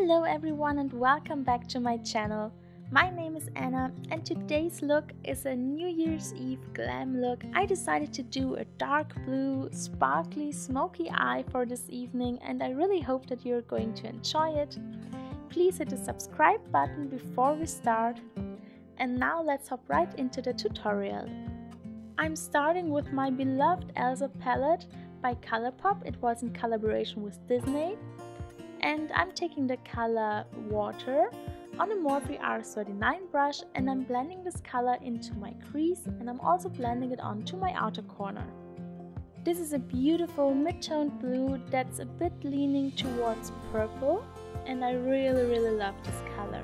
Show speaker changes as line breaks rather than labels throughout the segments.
Hello everyone and welcome back to my channel. My name is Anna and today's look is a New Year's Eve glam look. I decided to do a dark blue, sparkly, smoky eye for this evening and I really hope that you're going to enjoy it. Please hit the subscribe button before we start. And now let's hop right into the tutorial. I'm starting with my beloved Elsa palette by Colourpop. It was in collaboration with Disney. And I'm taking the color Water on a Morphe R39 brush and I'm blending this color into my crease and I'm also blending it onto my outer corner. This is a beautiful mid-toned blue that's a bit leaning towards purple and I really love this color.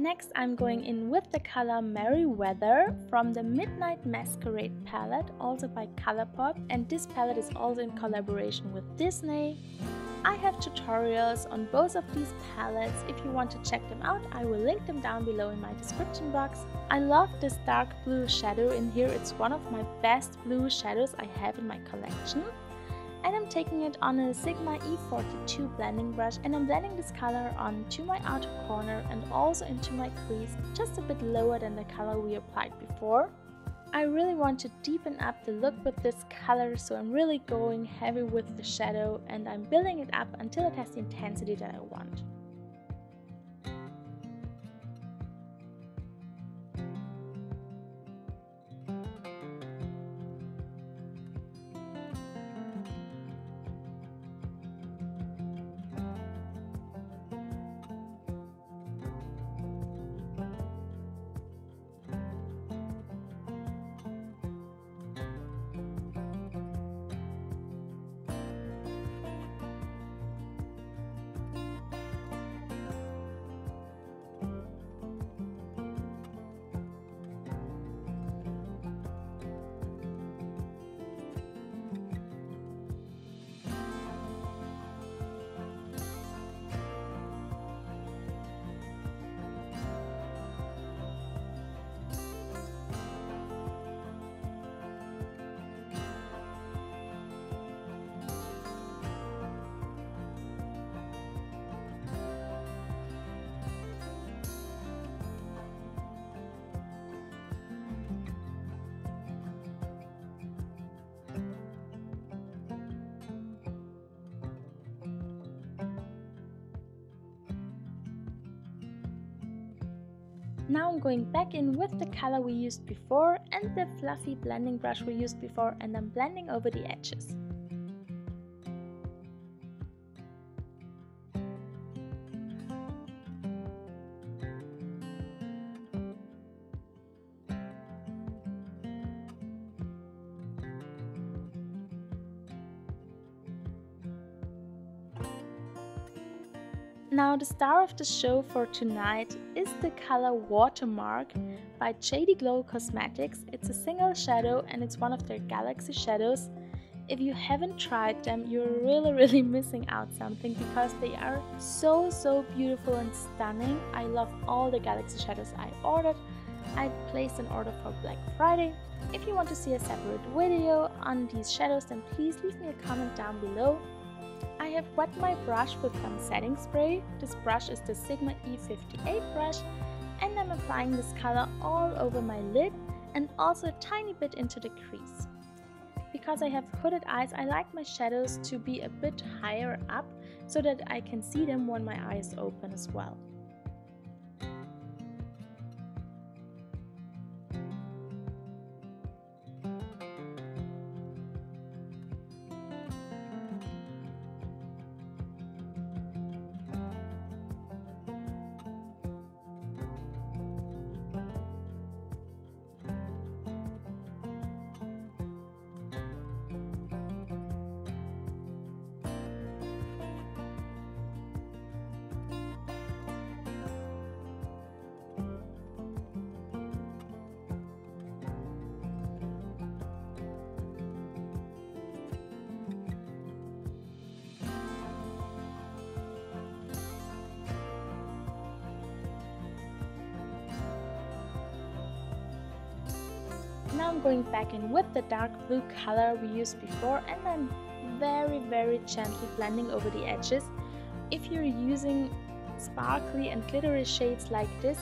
Next I'm going in with the color Merryweather from the Midnight Masquerade palette, also by Colourpop, and this palette is also in collaboration with Disney. I have tutorials on both of these palettes. If you want to check them out, I will link them down below in my description box. I love this dark blue shadow in here, it's one of my best blue shadows I have in my collection. And I'm taking it on a Sigma E42 blending brush and I'm blending this color onto my outer corner and also into my crease, just a bit lower than the color we applied before. I really want to deepen up the look with this color, so I'm really going heavy with the shadow and I'm building it up until it has the intensity that I want. Now I'm going back in with the color we used before and the fluffy blending brush we used before, and I'm blending over the edges. Now the star of the show for tonight is the color Watermark by Shady Glow Cosmetics. It's a single shadow and it's one of their Galaxy shadows. If you haven't tried them, you're really missing out something, because they are so beautiful and stunning. I love all the Galaxy shadows I ordered. I placed an order for Black Friday. If you want to see a separate video on these shadows, then please leave me a comment down below. I have wet my brush with some setting spray. This brush is the Sigma E58 brush, and I'm applying this color all over my lid and also a tiny bit into the crease. Because I have hooded eyes, I like my shadows to be a bit higher up so that I can see them when my eyes open as well. Now I'm going back in with the dark blue color we used before, and I'm very gently blending over the edges. If you're using sparkly and glittery shades like this,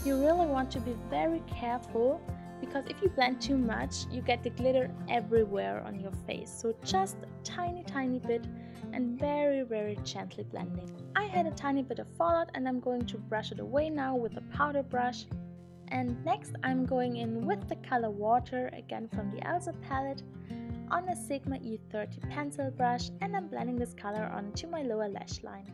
you really want to be very careful, because if you blend too much, you get the glitter everywhere on your face. So just a tiny bit and very gently blending. I had a tiny bit of fallout and I'm going to brush it away now with a powder brush. And next I'm going in with the color Water, again from the Elsa palette, on a Sigma E30 pencil brush, and I'm blending this color onto my lower lash line.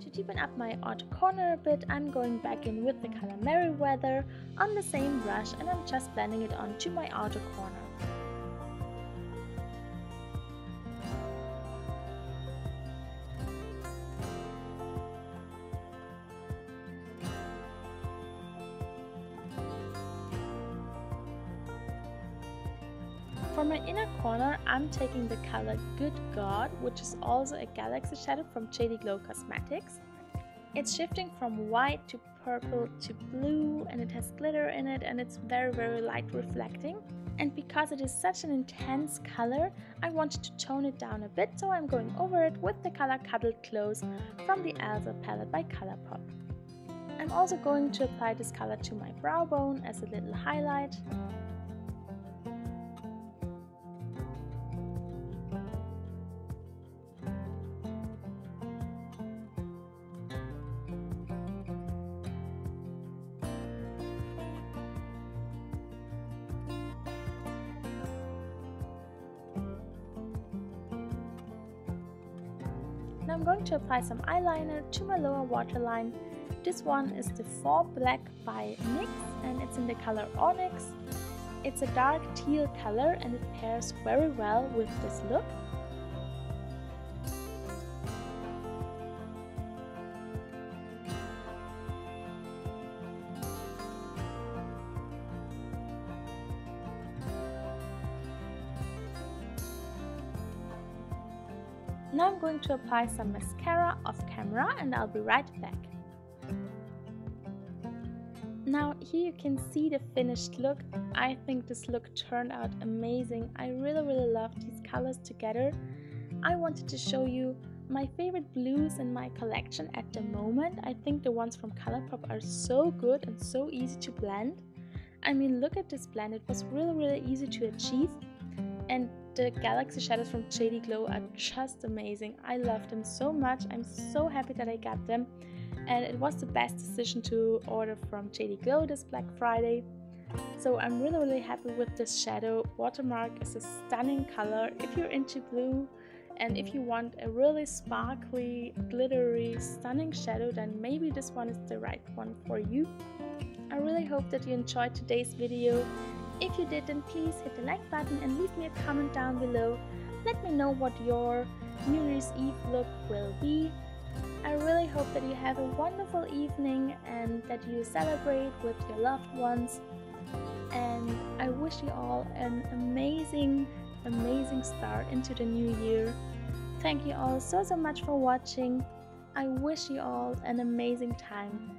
To deepen up my outer corner a bit, I'm going back in with the color Merryweather on the same brush, and I'm just blending it onto my outer corner. For my inner corner, I'm taking the color Gawd, which is also a Galaxy shadow from Shady Glow Cosmetics. It's shifting from white to purple to blue, and it has glitter in it, and it's very light reflecting. And because it is such an intense color, I wanted to tone it down a bit, so I'm going over it with the color Cuddled Close from the Elsa palette by Colourpop. I'm also going to apply this color to my brow bone as a little highlight. Now I'm going to apply some eyeliner to my lower waterline. This one is the Faux Black by NYX, and it's in the color Onyx. It's a dark teal color and it pairs very well with this look. Now I'm going to apply some mascara off camera, and I'll be right back. Now here you can see the finished look. I think this look turned out amazing. I really love these colors together. I wanted to show you my favorite blues in my collection at the moment. I think the ones from Colourpop are so good and so easy to blend. I mean, look at this blend, it was really easy to achieve. And the Galaxy shadows from JD Glow are just amazing. I love them so much. I'm so happy that I got them. And it was the best decision to order from JD Glow this Black Friday. So I'm really happy with this shadow. Watermark is a stunning color if you're into blue. And if you want a really sparkly, glittery, stunning shadow, then maybe this one is the right one for you. I really hope that you enjoyed today's video. If you did, then please hit the like button and leave me a comment down below. Let me know what your New Year's Eve look will be. I really hope that you have a wonderful evening and that you celebrate with your loved ones. And I wish you all an amazing start into the new year. Thank you all so much for watching. I wish you all an amazing time.